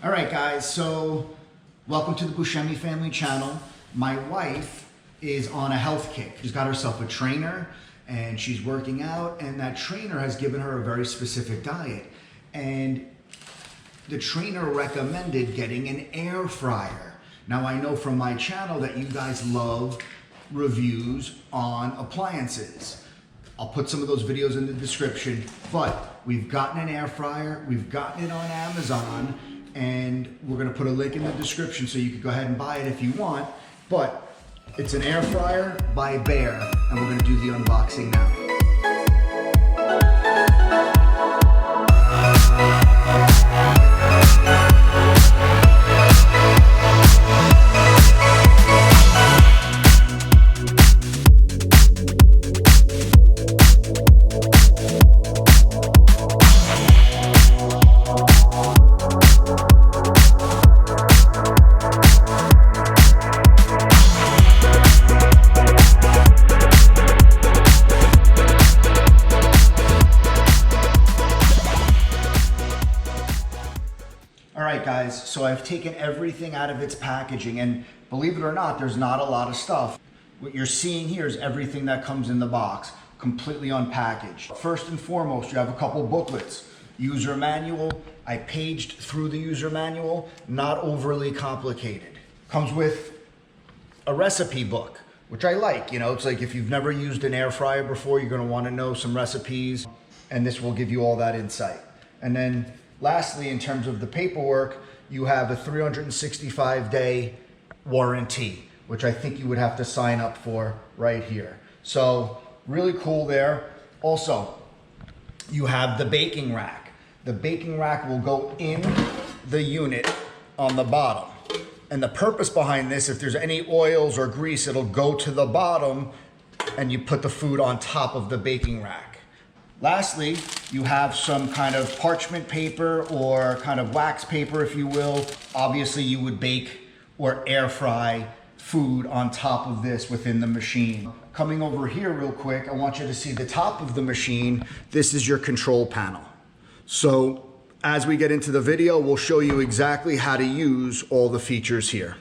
All right, guys, so welcome to the Buscemi family channel. My wife is on a health kick. She's got herself a trainer and she's working out, and that trainer has given her a very specific diet. And the trainer recommended getting an air fryer. Now, I know from my channel that you guys love reviews on appliances. I'll put some of those videos in the description, but we've gotten an air fryer, we've gotten it on Amazon, and we're gonna put a link in the description so you can go ahead and buy it if you want. But it's an air fryer by Bear, and we're gonna do the unboxing now. Guys, so I've taken everything out of its packaging, and believe it or not, there's not a lot of stuff. What you're seeing here is everything that comes in the box, completely unpackaged. First and foremost, you have a couple booklets. User manual. I paged through the user manual, not overly complicated. Comes with a recipe book, which I like. You know, it's like if you've never used an air fryer before, you're gonna wanna know some recipes, and this will give you all that insight. And then lastly, in terms of the paperwork, you have a 365-day warranty, which I think you would have to sign up for right here. So really cool there. Also, you have the baking rack. The baking rack will go in the unit on the bottom. And the purpose behind this, if there's any oils or grease, it'll go to the bottom and you put the food on top of the baking rack. Lastly, you have some kind of parchment paper or kind of wax paper, if you will. Obviously, you would bake or air fry food on top of this within the machine. Coming over here real quick, I want you to see the top of the machine. This is your control panel. So as we get into the video, we'll show you exactly how to use all the features here.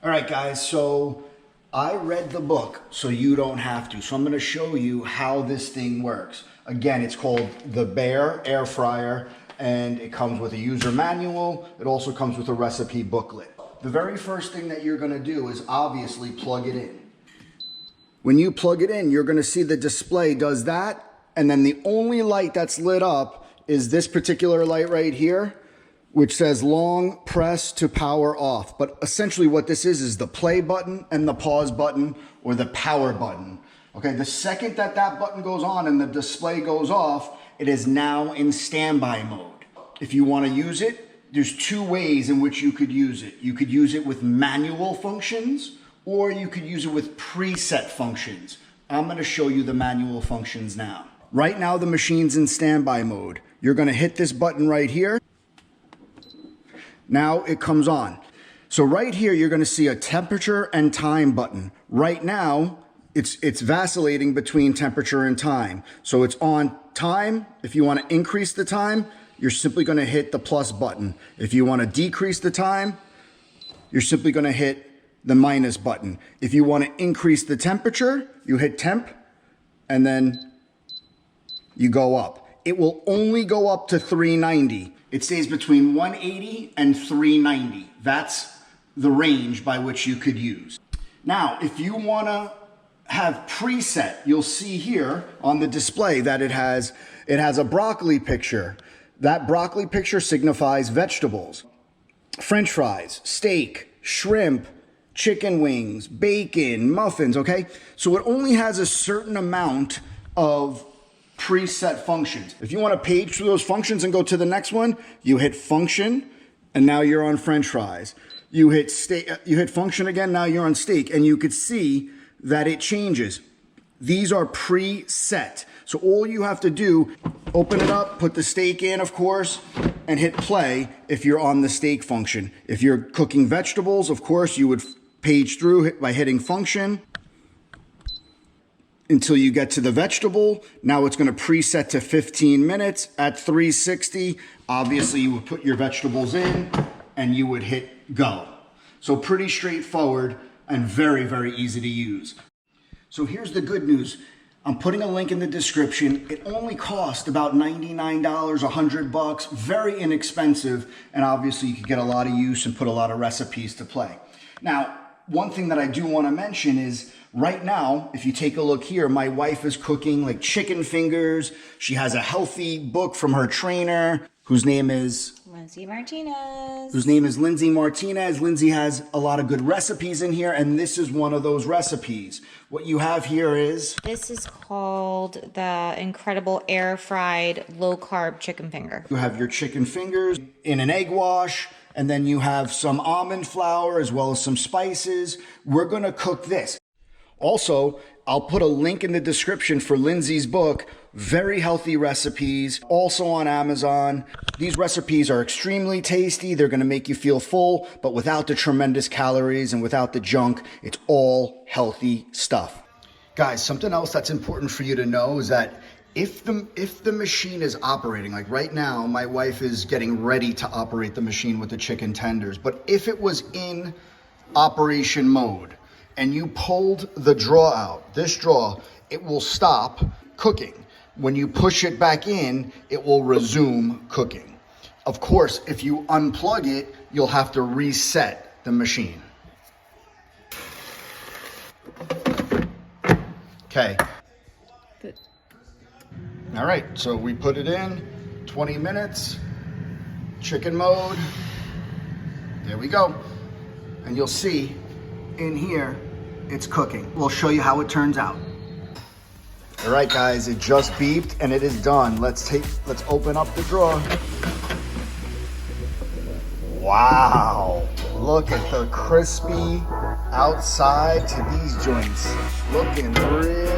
All right, guys, so I read the book, so you don't have to. So I'm gonna show you how this thing works. Again, it's called the Bear Air Fryer, and it comes with a user manual. It also comes with a recipe booklet. The very first thing that you're gonna do is obviously plug it in. When you plug it in, you're gonna see the display does that, and then the only light that's lit up is this particular light right here, which says long press to power off. But essentially what this is the play button and the pause button, or the power button. Okay, the second that that button goes on and the display goes off, it is now in standby mode. If you want to use it, there's two ways in which you could use it. You could use it with manual functions, or you could use it with preset functions. I'm going to show you the manual functions now. Right now the machine's in standby mode. You're going to hit this button right here. Now it comes on. So right here, you're gonna see a temperature and time button. Right now, it's vacillating between temperature and time. So it's on time. If you wanna increase the time, you're simply gonna hit the plus button. If you wanna decrease the time, you're simply gonna hit the minus button. If you wanna increase the temperature, you hit temp, and then you go up. It will only go up to 390. It stays between 180 and 390. That's the range by which you could use. Now, if you wanna have preset, you'll see here on the display that it has a broccoli picture. That broccoli picture signifies vegetables. French fries, steak, shrimp, chicken wings, bacon, muffins, okay? So it only has a certain amount of preset functions. If you want to page through those functions and go to the next one, you hit function, and now you're on French fries. You hit function again, now you're on steak, and you could see that it changes. These are preset. So all you have to do, open it up, put the steak in, of course, and hit play if you're on the steak function. If you're cooking vegetables, of course, you would page through by hitting function. until you get to the vegetable. Now it's going to preset to 15 minutes at 360. Obviously, you would put your vegetables in and you would hit go. So pretty straightforward and very, very easy to use. So here's the good news. I'm putting a link in the description. It only cost about $99, $100, very inexpensive. And obviously you could get a lot of use and put a lot of recipes to play. Now, one thing that I do want to mention is right now, if you take a look here, my wife is cooking like chicken fingers. She has a healthy book from her trainer, whose name is Lindsay Martinez. Lindsay Martinez. Lindsay has a lot of good recipes in here, and this is one of those recipes. What you have here is... This is called the Incredible Air Fried Low Carb Chicken Finger. You have your chicken fingers in an egg wash, and then you have some almond flour as well as some spices. We're gonna cook this. Also, I'll put a link in the description for Lindsay's book, very healthy recipes, also on Amazon. These recipes are extremely tasty. They're gonna make you feel full, but without the tremendous calories and without the junk. It's all healthy stuff. Guys, something else that's important for you to know is that if the machine is operating, like right now, my wife is getting ready to operate the machine with the chicken tenders, but if it was in operation mode, and you pulled the draw out, this draw, it will stop cooking. When you push it back in, it will resume cooking. Of course, if you unplug it, you'll have to reset the machine. Okay. Good. All right, so we put it in, 20 minutes, chicken mode. There we go. And you'll see in here, it's cooking. We'll show you how it turns out. All right, guys, it just beeped and it is done. Let's open up the drawer. Wow, look at the crispy outside to these joints. Looking real